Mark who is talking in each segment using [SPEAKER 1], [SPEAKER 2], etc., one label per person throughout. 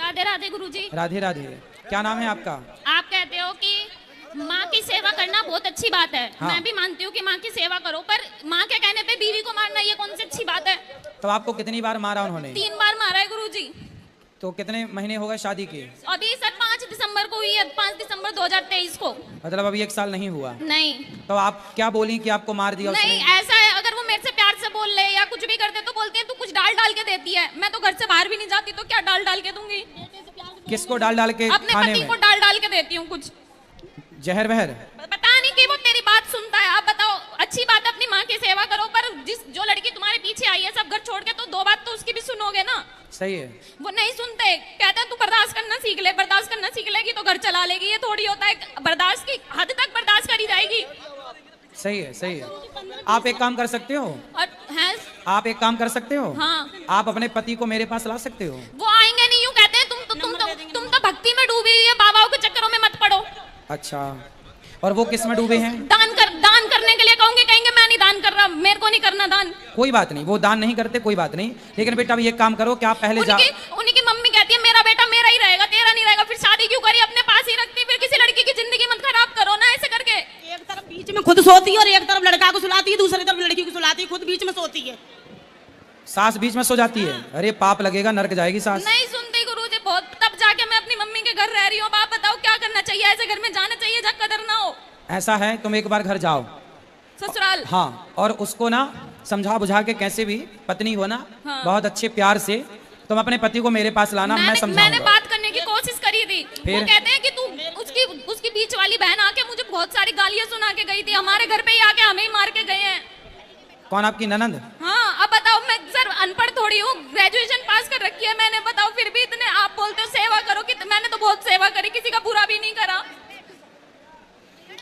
[SPEAKER 1] राधे राधे गुरुजी।
[SPEAKER 2] राधे राधे। क्या नाम है आपका?
[SPEAKER 1] आप कहते हो कि माँ की सेवा करना बहुत अच्छी बात है।
[SPEAKER 2] हाँ।
[SPEAKER 1] मैं भी मानती हूँ कि माँ की सेवा करो, पर माँ के कहने पे बीवी को मारना ये कौन सी अच्छी बात है?
[SPEAKER 2] तो आपको कितनी बार मारा उन्होंने?
[SPEAKER 1] 3 बार मारा है गुरुजी।
[SPEAKER 2] तो कितने महीने हो गए शादी के?
[SPEAKER 1] अभी सर 5 दिसंबर को हुई है, 5 दिसंबर 2023 को।
[SPEAKER 2] मतलब अभी 1 साल नहीं हुआ?
[SPEAKER 1] नहीं।
[SPEAKER 2] तो आप क्या बोली कि आपको मार दिया
[SPEAKER 1] नहीं,
[SPEAKER 2] उसने?
[SPEAKER 1] ऐसा है, अगर वो मेरे से प्यार से बोल ले या कुछ भी करते तो बोलते हैं तू कुछ डाल डाल के देती है। मैं तो घर से बाहर भी नहीं जाती, तो क्या डाल डाल के दूंगी?
[SPEAKER 2] किसको डाल डाल के?
[SPEAKER 1] अपने
[SPEAKER 2] खाने
[SPEAKER 1] पति
[SPEAKER 2] में
[SPEAKER 1] को डाल डाल के देती हूँ कुछ।
[SPEAKER 2] जहर वहर?
[SPEAKER 1] पता नहीं कि वो तेरी बात सुनता है। आप बताओ, अच्छी बात है अपनी माँ की सेवा करो, पर जो लड़की तुम्हारे पीछे आई है सब घर छोड़ के, तो 2 बात तो उसकी भी सुनोगे ना।
[SPEAKER 2] सही है।
[SPEAKER 1] वो नहीं सुनते, कहते हैं तू बर्दाश्त करना सीख ले, बर्दाश्त करना सीख लेगी तो घर चला लेगी। ये थोड़ी होता है, बर्दाश्त की हद तक बर्दाश्त करी जाएगी।
[SPEAKER 2] सही है, सही है। आप एक काम कर सकते हो?
[SPEAKER 1] और हैं?
[SPEAKER 2] आप एक काम कर सकते हो?
[SPEAKER 1] हाँ।
[SPEAKER 2] आप अपने पति को मेरे पास ला सकते हो?
[SPEAKER 1] वो आएंगे नहीं, यूं कहते हैं तुम तो भक्ति में डूबी हुई है, बाबाओं के चक्करों में मत पड़ो।
[SPEAKER 2] अच्छा, और वो किस में डूबे हैं?
[SPEAKER 1] दान करने के लिए कहूंगे, कहेंगे मैं नहीं दान कर रहा, मेरे को नहीं करना दान।
[SPEAKER 2] कोई बात नहीं, वो दान नहीं करते, कोई बात नहीं। लेकिन बेटा अभी एक काम करो कि आप पहले
[SPEAKER 1] उन्हीं की मम्मी कहती है मेरा बेटा मेरा ही रहेगा, तेरा नहीं रहेगा। फिर शादी क्यों करी, अपने पास ही रखती, फिर किसी लड़की की जिंदगी मत खराब करो ना ऐसे करके।
[SPEAKER 3] एक तरफ बीच में खुद सोती है और एक तरफ लड़का को सुलाती है, दूसरी तरफ लड़की को सुलाती है, खुद बीच में सोती है।
[SPEAKER 2] सास बीच में सो जाती है? अरे पाप लगेगा, नरक जाएगी सास।
[SPEAKER 1] नहीं सुनती गुरुजी, बहुत तब जाके मैं अपनी मम्मी के घर रह रही हूँ। आप बताओ क्या करना चाहिए? ऐसे घर में जाना चाहिए जहाँ कदर ना हो।
[SPEAKER 2] ऐसा है, तुम एक बार घर जाओ
[SPEAKER 1] ससुराल।
[SPEAKER 2] हाँ, और उसको ना समझा बुझा के, कैसे भी पत्नी हो ना,
[SPEAKER 1] हाँ।
[SPEAKER 2] बहुत अच्छे प्यार से तुम अपने पति को मेरे पास लाना, मैं
[SPEAKER 1] मैंने
[SPEAKER 2] समझाऊंगा।
[SPEAKER 1] बात करने की कोशिश करी थी। वो कहते हैं कि तू उसकी बीच वाली बहन आके मुझे बहुत सारी गालियां सुना के गई थी, हमारे घर पे ही आके हमें ही मार के गए हैं।
[SPEAKER 2] कौन, आपकी ननंद?
[SPEAKER 1] हाँ। अब बताओ, मैं सर अनपढ़ थोड़ी हूँ, ग्रेजुएशन पास कर रखी है मैंने, बताओ फिर भी इतने आप बोलते हो सेवा करो। कि मैंने तो बहुत सेवा करी, किसी का बुरा भी नहीं करा।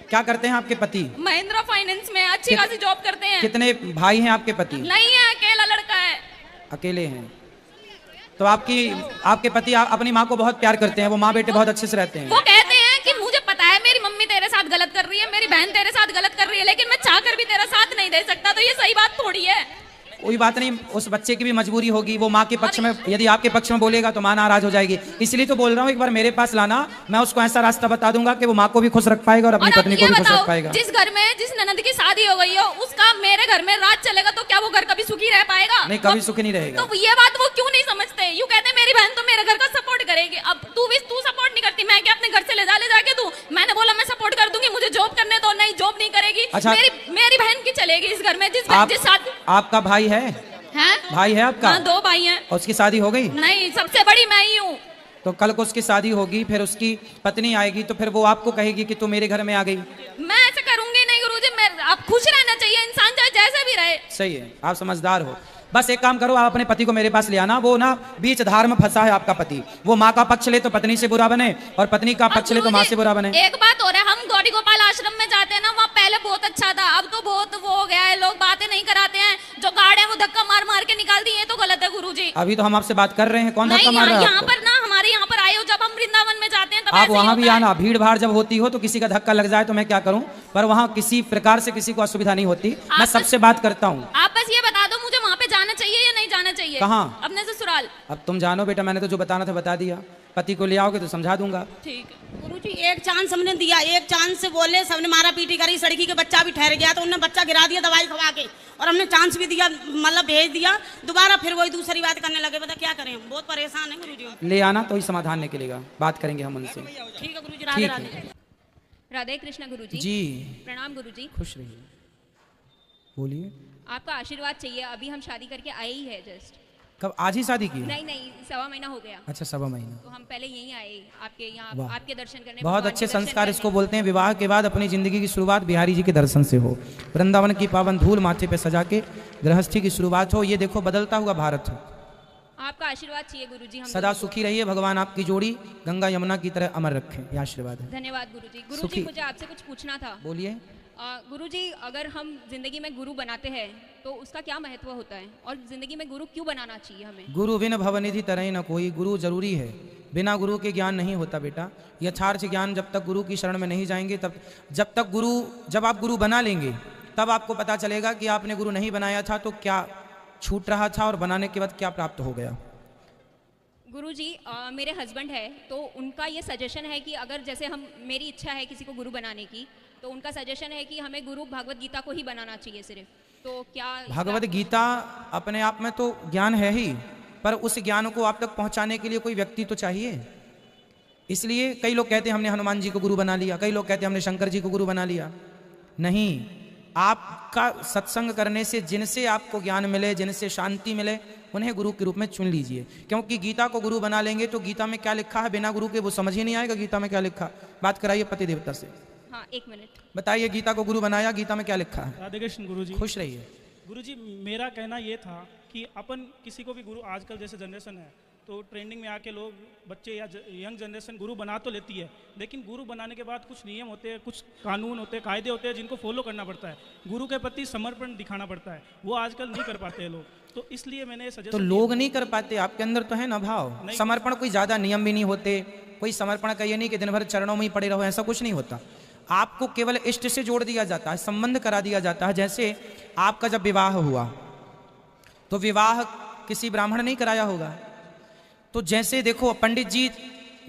[SPEAKER 2] क्या करते हैं आपके पति?
[SPEAKER 1] महिंद्रा फाइनेंस में अच्छी खासी जॉब करते हैं।
[SPEAKER 2] कितने भाई हैं आपके पति?
[SPEAKER 1] नहीं है, अकेला लड़का है।
[SPEAKER 2] अकेले हैं? तो आपके पति अपनी माँ को बहुत प्यार करते हैं, वो माँ बेटे बहुत अच्छे से रहते हैं।
[SPEAKER 1] वो कहते हैं कि मुझे पता है मेरी मम्मी तेरे साथ गलत कर रही है, मेरी बहन तेरे साथ गलत कर रही है, लेकिन मैं चाहकर भी तेरा साथ नहीं दे सकता। तो ये सही बात थोड़ी है।
[SPEAKER 2] कोई बात नहीं, उस बच्चे की भी मजबूरी होगी। वो माँ के पक्ष में, यदि आपके पक्ष में बोलेगा तो माँ नाराज हो जाएगी। इसलिए तो बोल रहा हूँ, एक बार मेरे पास लाना, मैं उसको ऐसा रास्ता बता दूंगा कि वो माँ को भी खुश रख पाएगा और अपनी पत्नी को भी खुश रख पाएगा।
[SPEAKER 1] जिस घर में जिस ननद की शादी हो गई हो, उसका मेरे घर में राज चलेगा, तो क्या वो घर कभी सुखी रह पाएगा?
[SPEAKER 2] नहीं, कभी सुखी नहीं रहेगा।
[SPEAKER 1] तो ये बात वो क्यों नहीं समझते? यूं कहते हैं मेरी बहन तो मेरे घर का सपोर्ट करेगी। अब तू सपोर्ट नहीं करती, मैं क्या अपने घर से ले जाके दूं? मैंने बोला मैं सपोर्ट कर दूंगी, मुझे जॉब करने दो। नहीं, जॉब नहीं करेगी।
[SPEAKER 2] अच्छा।
[SPEAKER 1] मेरी बहन की चलेगी इस घर में।
[SPEAKER 2] आपका भाई है? भाई है आपका?
[SPEAKER 1] हाँ, 2 भाई हैं।
[SPEAKER 2] और उसकी शादी हो गई?
[SPEAKER 1] नहीं, सबसे बड़ी मैं ही हूँ।
[SPEAKER 2] तो कल को उसकी शादी होगी, फिर उसकी पत्नी आएगी, तो फिर वो आपको कहेगी कि तू मेरे घर में आ गई।
[SPEAKER 1] मैं ऐसे करूंगी नहीं गुरुजी। आप खुश रहना चाहिए, इंसान चाहे जैसे भी रहे।
[SPEAKER 2] सही है, आप समझदार हो। बस एक काम करो, आप अपने पति को मेरे पास ले आना। वो ना बीच धार में फंसा है आपका पति। वो माँ का पक्ष ले तो पत्नी से बुरा बने, और पत्नी का पक्ष ले तो माँ से बुरा बने।
[SPEAKER 1] एक बात हो रहा है, हम गौरी गोपाल आश्रम में जाते हैं ना, वहाँ पहले बहुत अच्छा था, अब तो बहुत वो हो गया है। लोग बातें नहीं कराते हैं, जो गार्ड है वो धक्का मार मार के निकाल दिए, तो गलत है गुरुजी।
[SPEAKER 2] अभी तो हम आपसे बात कर रहे हैं, कौन धक्का मार रहा है?
[SPEAKER 1] यहाँ पर ना, हमारे यहाँ पर आए हो, जब हम वृंदावन में जाते हैं तब
[SPEAKER 2] आप वहाँ भी आना। भीड़ भाड़ जब होती हो तो किसी का धक्का लग जाए तो मैं क्या करूँ, पर वहाँ किसी प्रकार से किसी को असुविधा नहीं होती। मैं सबसे बात करता हूँ।
[SPEAKER 1] आप बस ये बता दो मुझे वहाँ पे जाना चाहिए या नहीं जाना चाहिए?
[SPEAKER 2] कहाँ?
[SPEAKER 1] अपने ससुराल।
[SPEAKER 2] अब तुम जानो बेटा, मैंने तो जो बताना था बता दिया। पति को ले आओगे तो समझा दूंगा।
[SPEAKER 1] ठीक है
[SPEAKER 3] गुरुजी, एक चांस हमने दिया, एक चांस से बोले, सबने मारा पीटी करी, इस लड़की के बच्चा भी ठहर गया, तो उन्होंने बच्चा गिरा दिया दवाई खवा के, और हमने चांस भी दिया, मतलब भेज दिया। दोबारा फिर वही दूसरी बात करने लगे। बता क्या करें, हम बहुत परेशान है गुरुजी।
[SPEAKER 2] ले आना तो ही समाधान निकलेगा, बात करेंगे हम उनसे।
[SPEAKER 3] ठीक है गुरुजी, राधे राधे।
[SPEAKER 1] राधे कृष्ण गुरुजी।
[SPEAKER 2] जी
[SPEAKER 1] प्रणाम गुरुजी।
[SPEAKER 2] खुश रहिए, बोलिए।
[SPEAKER 1] आपका आशीर्वाद चाहिए। अभी हम शादी करके आए ही है जस्ट।
[SPEAKER 2] कब? आज ही शादी की?
[SPEAKER 1] नहीं, 1.25 महीना हो गया।
[SPEAKER 2] अच्छा, 1.25 महीना।
[SPEAKER 1] तो हम पहले यहीं आए आपके यहाँ, आपके दर्शन करने।
[SPEAKER 2] बहुत अच्छे संस्कार इसको बोलते हैं। विवाह के बाद अपनी जिंदगी की शुरुआत बिहारी जी के दर्शन से हो, वृंदावन की पावन धूल माथे पे सजा के गृहस्थी की शुरुआत हो। ये देखो बदलता हुआ भारत हो।
[SPEAKER 1] आपका आशीर्वाद चाहिए गुरुजी। हम
[SPEAKER 2] सदा सुखी रहिए, भगवान आपकी जोड़ी गंगा यमुना की तरह अमर रखें, ये आशीर्वाद है।
[SPEAKER 1] धन्यवाद गुरुजी। गुरुजी मुझे आपसे कुछ पूछना था।
[SPEAKER 2] बोलिए।
[SPEAKER 1] गुरुजी, अगर हम जिंदगी में गुरु बनाते हैं तो उसका क्या महत्व होता है, और जिंदगी में गुरु क्यों बनाना चाहिए हमें? गुरु
[SPEAKER 2] बिन भवनिधि तरह न कोई। गुरु जरूरी है, बिना गुरु के ज्ञान नहीं होता बेटा। यथार्थ ज्ञान जब तक गुरु की शरण में नहीं जाएंगे, जब आप गुरु बना लेंगे तब आपको पता चलेगा कि आपने गुरु नहीं बनाया था तो क्या छूट रहा था, और बनाने के बाद क्या प्राप्त हो गया।
[SPEAKER 4] गुरुजी मेरे हस्बैंड है तो उनका ये सजेशन है कि अगर जैसे हम मेरी इच्छा है किसी को गुरु बनाने की तो उनका सजेशन है कि हमें गुरु भगवत गीता को ही बनाना चाहिए सिर्फ, तो क्या
[SPEAKER 2] भगवत गीता अपने आप में तो ज्ञान है ही, पर उस ज्ञान को आप तक पहुंचाने के लिए कोई व्यक्ति तो चाहिए। इसलिए कई लोग कहते हैं हमने हनुमान जी को गुरु बना लिया, कई लोग कहते हैं हमने शंकर जी को गुरु बना लिया। नहीं, आपका सत्संग करने से जिनसे आपको ज्ञान मिले, जिनसे शांति मिले, उन्हें गुरु के रूप में चुन लीजिए। क्योंकि गीता को गुरु बना लेंगे तो गीता में क्या लिखा है बिना गुरु के वो समझ ही नहीं आएगा गीता में क्या लिखा। बात कराइए पति देवता से।
[SPEAKER 4] हाँ, एक मिनट
[SPEAKER 2] बताइए, गीता को गुरु बनाया, गीता में क्या लिखा है?
[SPEAKER 5] राधे कृष्ण गुरुजी।
[SPEAKER 2] खुश रहिए।
[SPEAKER 5] गुरुजी, मेरा कहना ये था कि अपन किसी को भी गुरु, आजकल जैसे जनरेशन है तो ट्रेंडिंग में आके लोग बच्चे या यंग जनरेशन गुरु बना तो लेती है, लेकिन गुरु बनाने के बाद कुछ नियम होते हैं, कुछ कानून होते हैं, कायदे होते हैं जिनको फॉलो करना पड़ता है। गुरु के प्रति समर्पण दिखाना पड़ता है, वो आजकल नहीं कर पाते हैं लोग। तो इसलिए मैंने सजेस्ट
[SPEAKER 2] तो लोग नहीं कर पाते, आपके अंदर तो है ना भाव। समर्पण कोई ज्यादा नियम भी नहीं होते, कोई समर्पण का ये नहीं कि दिन भर चरणों में ही पड़े रहो, ऐसा कुछ नहीं होता। आपको केवल इष्ट से जोड़ दिया जाता है, संबंध करा दिया जाता है। जैसे आपका जब विवाह हुआ तो विवाह किसी ब्राह्मण नहीं कराया होगा, तो जैसे देखो पंडित जी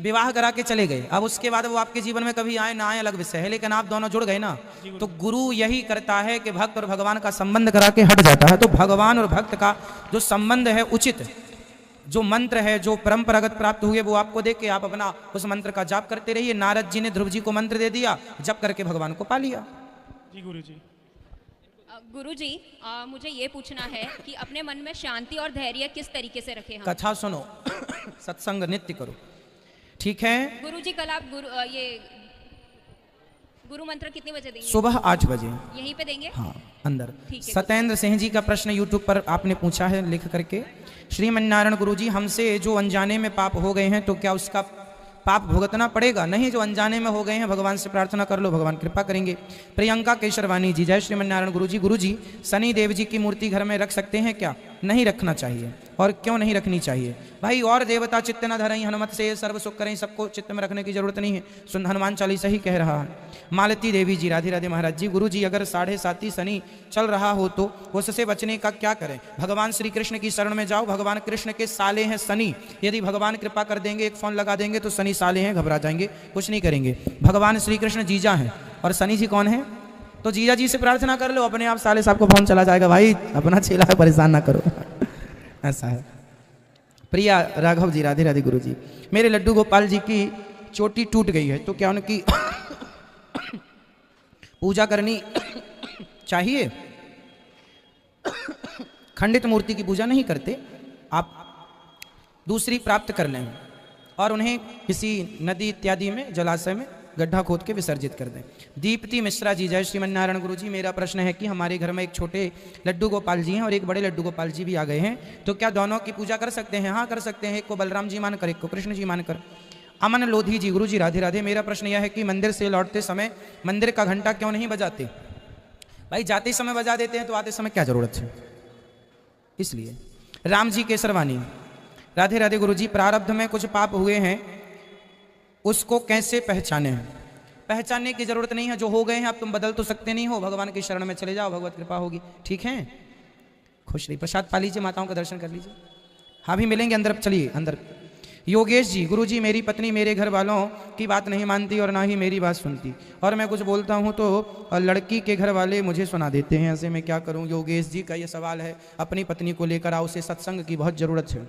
[SPEAKER 2] विवाह करा के चले गए, अब उसके बाद वो आपके जीवन में कभी आए ना आए अलग विषय है, लेकिन आप दोनों जुड़ गए ना। तो गुरु यही करता है कि भक्त और भगवान का संबंध करा के हट जाता है। तो भगवान और भक्त का जो संबंध है उचित, जो मंत्र है, जो परंपरागत प्राप्त हुए, वो आपको दे के आप अपना उस मंत्र का जाप करते रहिए। नारद जी ने ध्रुव जी को मंत्र दे दिया, जप करके भगवान को पा लिया।
[SPEAKER 5] जी गुरुजी।
[SPEAKER 4] गुरुजी मुझे ये पूछना है कि अपने मन में शांति और धैर्य किस तरीके से रखें हम?
[SPEAKER 2] कथा सुनो, सत्संग नित्य करो, ठीक है?
[SPEAKER 4] गुरुजी कल आप ये गुरु मंत्र कितने बजे देंगे?
[SPEAKER 2] सुबह 8 बजे
[SPEAKER 4] यहीं पे देंगे?
[SPEAKER 2] हाँ, अंदर।
[SPEAKER 4] ठीक है।
[SPEAKER 2] सत्येंद्र सिंह जी का प्रश्न यूट्यूब पर आपने पूछा है लिख करके। श्रीमन्नारायण गुरुजी, हमसे जो अनजाने में पाप हो गए हैं तो क्या उसका पाप भुगतना पड़ेगा? नहीं, जो अनजाने में हो गए हैं भगवान से प्रार्थना कर लो, भगवान कृपा करेंगे। प्रियंका केशरवानी जी, जय श्रीमन्नारायण गुरुजी। गुरुजी, शनि देव जी की मूर्ति घर में रख सकते हैं क्या? नहीं रखना चाहिए। और क्यों नहीं रखनी चाहिए भाई? और देवता चित्त न धरई हनुमत से सर्व सुख करें, सबको चित्त में रखने की जरूरत नहीं है, सुन हनुमान चालीसा ही कह रहा है। मालती देवी जी, राधे राधे महाराज जी। गुरु जी, अगर 7.5 शनि चल रहा हो तो उससे बचने का क्या करें? भगवान श्री कृष्ण की शरण में जाओ, भगवान कृष्ण के साले हैं शनि। यदि भगवान कृपा कर देंगे, एक फोन लगा देंगे तो शनि साले हैं, घबरा जाएंगे, कुछ नहीं करेंगे। भगवान श्री कृष्ण जीजा हैं और शनि जी कौन है? तो जीजा जी से प्रार्थना कर लो, अपने आप साले साहब को फोन चला जाएगा। भाई अपना चेला है, परेशान ना करो। ऐसा है। प्रिया राघव जी, राधे राधे गुरु जी। मेरे लड्डू गोपाल जी की चोटी टूट गई है तो क्या उनकी पूजा करनी चाहिए? खंडित मूर्ति की पूजा नहीं करते, आप दूसरी प्राप्त कर लें और उन्हें किसी नदी इत्यादि में, जलाशय में गड्ढा खोद के विसर्जित कर दें। दीप्ति मिश्रा जी, जय श्रीमन्नारायण गुरु जी। मेरा प्रश्न है कि हमारे घर में एक छोटे लड्डू गोपाल जी हैं और एक बड़े लड्डू गोपाल जी भी आ गए हैं, तो क्या दोनों की पूजा कर सकते हैं? हाँ, कर सकते हैं। एक को बलराम जी मानकर, एक को कृष्ण जी मानकर। अमन लोधी जी, गुरु जी राधे राधे। मेरा प्रश्न यह है कि मंदिर से लौटते समय मंदिर का घंटा क्यों नहीं बजाते? भाई जाते समय बजा देते हैं तो आते समय क्या जरूरत है, इसलिए। राम जी केसरवानी, राधे राधे गुरु जी। प्रारब्ध में कुछ पाप हुए हैं, उसको कैसे पहचाने? पहचानने की जरूरत नहीं है, जो हो गए हैं अब तुम बदल तो सकते नहीं हो, भगवान की शरण में चले जाओ, भगवत कृपा होगी, ठीक है? खुश रही। प्रसाद पा लीजिए, माताओं का दर्शन कर लीजिए। हाँ भी मिलेंगे अंदर, चलिए अंदर। योगेश जी, गुरु जी मेरी पत्नी मेरे घर वालों की बात नहीं मानती और ना ही मेरी बात सुनती, और मैं कुछ बोलता हूँ तो लड़की के घर वाले मुझे सुना देते हैं, ऐसे में क्या करूँ? योगेश जी का ये सवाल है, अपनी पत्नी को लेकर आओ, उसे सत्संग की बहुत ज़रूरत है।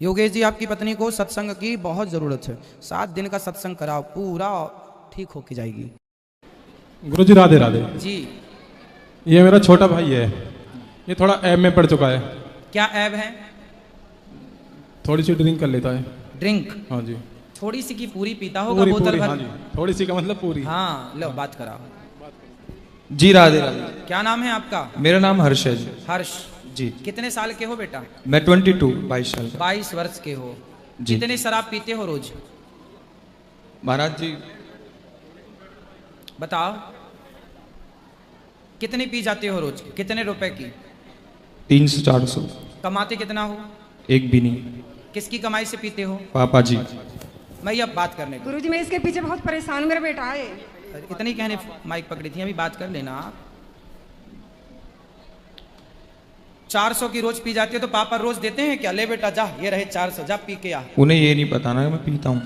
[SPEAKER 2] योगेश जी, आपकी पत्नी को सत्संग की बहुत ज़रूरत है, 7 दिन का सत्संग कराओ, पूरा ठीक होके जाएगी।
[SPEAKER 6] गुरु जी राधे राधे
[SPEAKER 2] जी।
[SPEAKER 6] ये मेरा छोटा भाई है, ये थोड़ा ऐब में पड़ चुका है।
[SPEAKER 2] क्या ऐब है?
[SPEAKER 6] थोड़ी सी ड्रिंक कर लेता है।
[SPEAKER 2] ड्रिंक?
[SPEAKER 6] हाँ जी।
[SPEAKER 2] थोड़ी सी की पूरी पीता होगा?
[SPEAKER 6] पूरी
[SPEAKER 2] बोतल
[SPEAKER 6] पूरी,
[SPEAKER 2] भर?
[SPEAKER 6] हाँ जी, थोड़ी सी का मतलब पूरी।
[SPEAKER 2] हाँ, लो बात कराओ।
[SPEAKER 7] जी राधे राधे।
[SPEAKER 2] क्या नाम है आपका?
[SPEAKER 7] मेरा नाम हर्ष है जी।
[SPEAKER 2] हर्ष
[SPEAKER 7] जी।
[SPEAKER 2] कितने साल के हो बेटा?
[SPEAKER 7] मैं 22 साल का।
[SPEAKER 2] 22 वर्ष के हो
[SPEAKER 7] जी।
[SPEAKER 2] कितने शराब पीते हो रोज?
[SPEAKER 7] महाराज जी
[SPEAKER 2] बताओ, कितनी पी जाते हो रोज? कितने रुपए की?
[SPEAKER 7] 300-400।
[SPEAKER 2] कमाते कितना हो?
[SPEAKER 7] एक भी नहीं।
[SPEAKER 2] किसकी कमाई से पीते हो?
[SPEAKER 7] पापा जी।
[SPEAKER 2] मैं अब बात करने को।
[SPEAKER 8] गुरुजी मैं इसके पीछे बहुत परेशान हूँ, मेरा बेटा है।
[SPEAKER 2] इतनी कहने माइक पकड़ी थी, अभी बात कर लेना आप। 400 की रोज पी जाती है तो पापा रोज देते हैं क्या? ले बेटा जा, ये रहे 400, जा पी के आ।
[SPEAKER 7] उन्हें ये नहीं पता ना कि मैं पीता हूँ।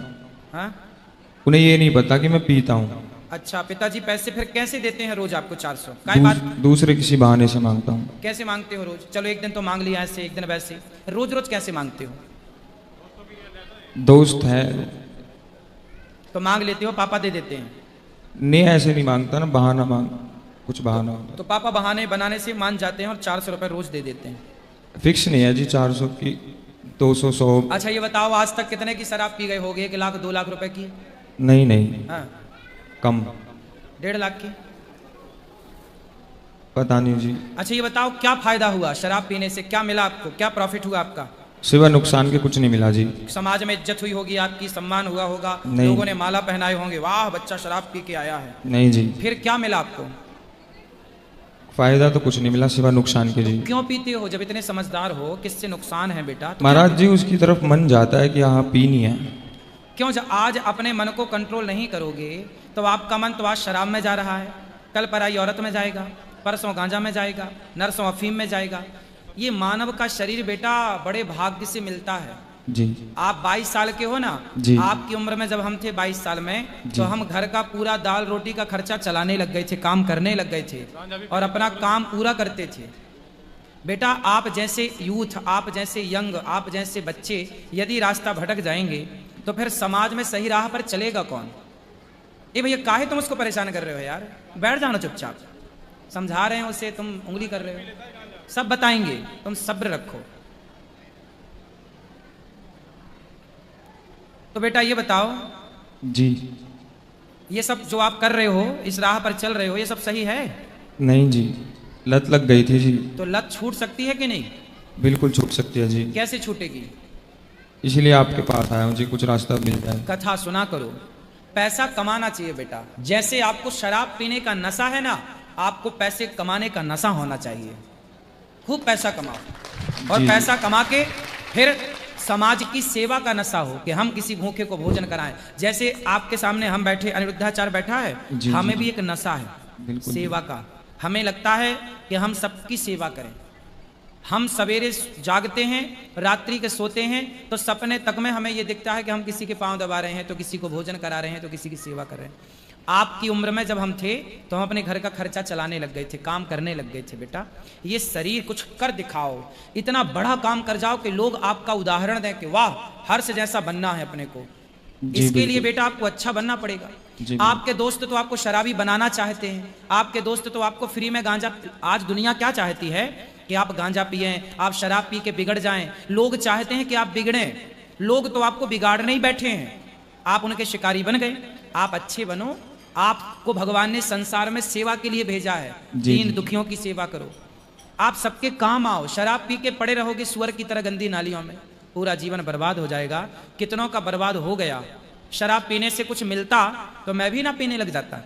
[SPEAKER 2] हाँ?
[SPEAKER 7] उन्हें ये नहीं पता कि मैं पीता हूँ।
[SPEAKER 2] अच्छा, पिताजी पैसे फिर कैसे देते हैं रोज आपको 400? काय बात?
[SPEAKER 7] दूसरे किसी बहाने से मांगता हूँ।
[SPEAKER 2] कैसे मांगते हो रोज? चलो एक दिन तो मांग लिया ऐसे, एक दिन वैसे, रोज रोज कैसे मांगते हो?
[SPEAKER 7] दोस्त है
[SPEAKER 2] तो मांग लेते हो, पापा दे देते हैं?
[SPEAKER 7] नहीं, ऐसे नहीं मांगता ना, बहाना मांग, कुछ बहाना होता।
[SPEAKER 2] तो पापा बहाने बनाने से मान जाते हैं और 400 रुपए रोज दे देते हैं?
[SPEAKER 7] फिक्स नहीं है जी, 400 की, 200, 100।
[SPEAKER 2] अच्छा ये बताओ, आज तक कितने की शराब पी गए होगे? 1 लाख 2 लाख रुपए की?
[SPEAKER 7] नहीं नहीं,
[SPEAKER 2] हाँ,
[SPEAKER 7] कम।
[SPEAKER 2] 1.5 लाख की?
[SPEAKER 7] पता नहीं जी।
[SPEAKER 2] अच्छा ये बताओ, क्या फायदा हुआ शराब पीने से? क्या मिला आपको? क्या प्रॉफिट हुआ आपका?
[SPEAKER 7] सिवा नुकसान के कुछ नहीं मिला जी।
[SPEAKER 2] समाज में इज्जत हुई होगी आपकी, सम्मान हुआ होगा,
[SPEAKER 7] नहीं।
[SPEAKER 2] लोगों ने माला पहनाए होंगे, वाह बच्चा शराब पी के आया है।
[SPEAKER 7] नहीं जी।
[SPEAKER 2] फिर क्या मिला आपको?
[SPEAKER 7] फायदा तो कुछ नहीं मिला सिवा नुकसान के जी।
[SPEAKER 2] क्यों पीते हो जब इतने समझदार हो? किससे नुकसान है बेटा? तो
[SPEAKER 7] महाराज जी, उसकी तरफ मन जाता है कि हाँ पीनी है।
[SPEAKER 2] क्यों? जब आज अपने मन को कंट्रोल नहीं करोगे तो आपका मन तो आज शराब में जा रहा है, कल पराई औरत में जाएगा, परसों गांजा में जाएगा, नरसों अफीम में जाएगा। ये मानव का शरीर बेटा बड़े भाग्य से मिलता है
[SPEAKER 7] जी।
[SPEAKER 2] आप 22 साल के हो ना
[SPEAKER 7] जी।
[SPEAKER 2] आपकी उम्र में जब हम थे 22 साल में, तो हम घर का पूरा दाल रोटी का खर्चा चलाने लग गए थे, काम करने लग गए थे और अपना काम पूरा करते थे। बेटा आप जैसे यूथ, आप जैसे यंग, आप जैसे बच्चे यदि रास्ता भटक जाएंगे तो फिर समाज में सही राह पर चलेगा कौन? ये भैया काहे तुम उसको परेशान कर रहे हो यार? बैठ जाओ ना चुपचाप। समझा रहे हैं उसे, तुम उंगली कर रहे हो। सब बताएंगे, तुम सब्र रखो। तो बेटा ये बताओ
[SPEAKER 7] जी,
[SPEAKER 2] ये सब जो आप कर रहे हो, इस राह पर चल रहे हो, ये सब सही है?
[SPEAKER 7] नहीं जी, लत लग गई थी जी।
[SPEAKER 2] तो लत छूट सकती है कि नहीं?
[SPEAKER 7] बिल्कुल छूट सकती है जी।
[SPEAKER 2] कैसे छूटेगी?
[SPEAKER 7] इसलिए आपके पास आया हूँ जी, कुछ रास्ता मिल जाए।
[SPEAKER 2] कथा सुना करो। पैसा कमाना चाहिए बेटा। जैसे आपको शराब पीने का नशा है ना, आपको पैसे कमाने का नशा होना चाहिए। खूब पैसा कमाओ और पैसा कमा के फिर समाज की सेवा का नशा हो कि हम किसी भूखे को भोजन कराएं। जैसे आपके सामने हम बैठे, अनिरुद्धाचार्य बैठा है, हमें भी एक नशा है सेवा का। हमें लगता है कि हम सबकी सेवा करें। हम सवेरे जागते हैं, रात्रि के सोते हैं, तो सपने तक में हमें ये दिखता है कि हम किसी के पांव दबा रहे हैं, तो किसी को भोजन करा रहे हैं, तो किसी की सेवा कर रहे हैं। आपकी उम्र में जब हम थे तो हम अपने घर का खर्चा चलाने लग गए थे, काम करने लग गए थे। बेटा ये शरीर कुछ कर दिखाओ, इतना बड़ा काम कर जाओ कि लोग आपका उदाहरण दें कि वाह हर्ष जैसा बनना है अपने को। इसके लिए बेटा आपको अच्छा बनना पड़ेगा। आपके दोस्त तो आपको शराबी बनाना चाहते हैं, आपके दोस्त तो आपको फ्री में गांजा। आज दुनिया क्या चाहती है कि आप गांजा पिए, आप शराब पी के बिगड़ जाएं। लोग चाहते हैं कि आप बिगड़ें। लोग तो आपको बिगाड़ने ही बैठे हैं, आप उनके शिकारी बन गए। आप अच्छे बनो। आपको भगवान ने संसार में सेवा के लिए भेजा है, दीन दुखियों की सेवा करो, आप सबके काम आओ। शराब पी के पड़े रहोगे सुअर की तरह गंदी नालियों में, पूरा जीवन बर्बाद हो जाएगा। कितनों का बर्बाद हो गया। शराब पीने से कुछ मिलता तो मैं भी ना पीने लग जाता,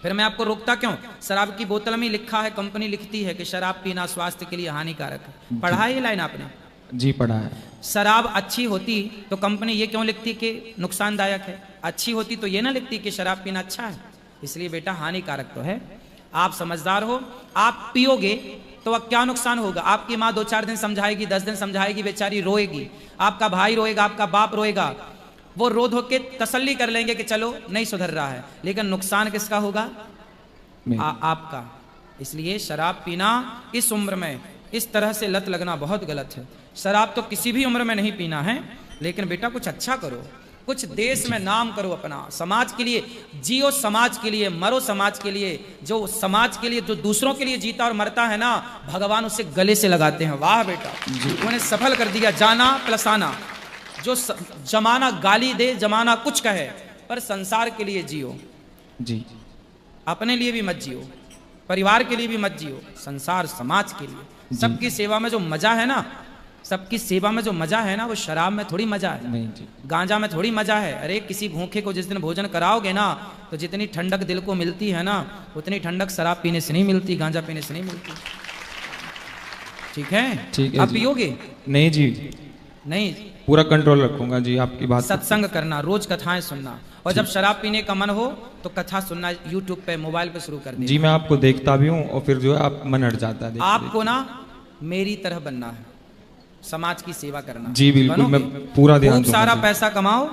[SPEAKER 2] फिर मैं आपको रोकता क्यों? शराब की बोतल में लिखा है, कंपनी लिखती है कि शराब पीना स्वास्थ्य के लिए हानिकारक है। पढ़ा है ये लाइन आपने?
[SPEAKER 7] जी पढ़ा है।
[SPEAKER 2] शराब अच्छी होती तो कंपनी ये क्यों लिखती कि नुकसानदायक है? अच्छी होती तो ये ना लिखती कि शराब पीना अच्छा है। इसलिए बेटा हानिकारक तो है। आप समझदार हो, आप पियोगे तो अब क्या नुकसान होगा? आपकी माँ 2-4 दिन समझाएगी, 10 दिन समझाएगी, बेचारी रोएगी, आपका भाई रोएगा, आपका बाप रोएगा, वो रो धो के तसल्ली कर लेंगे कि चलो नहीं सुधर रहा है, लेकिन नुकसान किसका होगा? आपका। इसलिए शराब पीना इस उम्र में इस तरह से लत लगना बहुत गलत है। शराब तो किसी भी उम्र में नहीं पीना है, लेकिन बेटा कुछ अच्छा करो, कुछ देश में नाम करो अपना, समाज के लिए जियो, समाज के लिए मरो, समाज के लिए। जो समाज के लिए, जो दूसरों के लिए जीता और मरता है ना, भगवान उसे गले से लगाते हैं। वाह बेटा, उन्हें सफल कर दिया। जाना प्लस आना। जो जमाना गाली दे, जमाना कुछ कहे, पर संसार के लिए जियो
[SPEAKER 7] जी।
[SPEAKER 2] अपने लिए भी मत जियो, परिवार के लिए भी मत जियो, संसार समाज के लिए। सबकी सेवा में जो मजा है ना, सबकी सेवा में जो मजा है ना, वो शराब में थोड़ी मजा है,
[SPEAKER 7] नहीं जी।
[SPEAKER 2] गांजा में थोड़ी मजा है। अरे किसी भूखे को जिस दिन भोजन कराओगे ना, तो जितनी ठंडक दिल को मिलती है ना, उतनी ठंडक शराब पीने से नहीं मिलती, गांजा पीने से नहीं मिलती। ठीक है?
[SPEAKER 7] ठीक है।
[SPEAKER 2] आप पियोगे?
[SPEAKER 7] नहीं जी,
[SPEAKER 2] नहीं,
[SPEAKER 7] पूरा कंट्रोल रखूंगा जी आपकी बात।
[SPEAKER 2] सत्संग करना, रोज कथाएं सुनना, और जब शराब पीने का मन हो तो कथा सुनना यूट्यूब पे, मोबाइल पे शुरू कर दीजिए।
[SPEAKER 7] जी मैं आपको देखता भी हूँ और फिर जो है आप मन हट जाता है।
[SPEAKER 2] आपको ना मेरी तरह बनना है, समाज की सेवा करना।
[SPEAKER 7] जी बिल्कुल,
[SPEAKER 2] बनोगे?
[SPEAKER 7] मैं पूरा ध्यान
[SPEAKER 2] खूब
[SPEAKER 7] दूंगा
[SPEAKER 2] सारा
[SPEAKER 7] जी।
[SPEAKER 2] पैसा कमाओ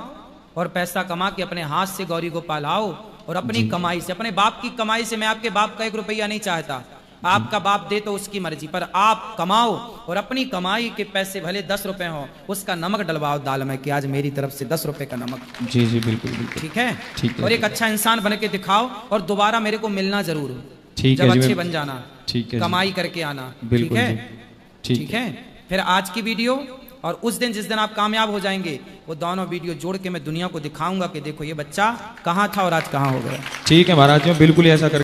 [SPEAKER 2] और पैसा कमा के अपने हाथ से गौरी को पालाओ और अपनी कमाई से, अपने बाप की कमाई से। मैं आपके बाप का 1 रुपया नहीं चाहता, आपका बाप दे तो उसकी मर्जी, पर आप कमाओ और अपनी कमाई के पैसे भले 10 रुपए हो, उसका नमक डलवाओ दाल में कि आज मेरी तरफ से 10 रुपए का नमक।
[SPEAKER 7] जी जी बिल्कुल बिल्कुल।
[SPEAKER 2] ठीक है?
[SPEAKER 7] ठीक है
[SPEAKER 2] और
[SPEAKER 7] जी।
[SPEAKER 2] एक अच्छा इंसान बन के दिखाओ और दोबारा मेरे को मिलना जरूर।
[SPEAKER 7] ठीक
[SPEAKER 2] जब
[SPEAKER 7] है जी,
[SPEAKER 2] अच्छे
[SPEAKER 7] मैं-
[SPEAKER 2] बन जाना,
[SPEAKER 7] ठीक है जी।
[SPEAKER 2] कमाई करके आना।
[SPEAKER 7] बिल्कुल
[SPEAKER 2] ठीक
[SPEAKER 7] जी।
[SPEAKER 2] है?
[SPEAKER 7] ठीक
[SPEAKER 2] ठीक है? फिर आज की वीडियो और उस दिन जिस दिन आप कामयाब हो जाएंगे, वो दोनों वीडियो जोड़ के मैं दुनिया को दिखाऊंगा कि देखो ये बच्चा कहाँ था और आज कहाँ हो गया।
[SPEAKER 7] ठीक है महाराज जी, मैं बिल्कुल ऐसा कर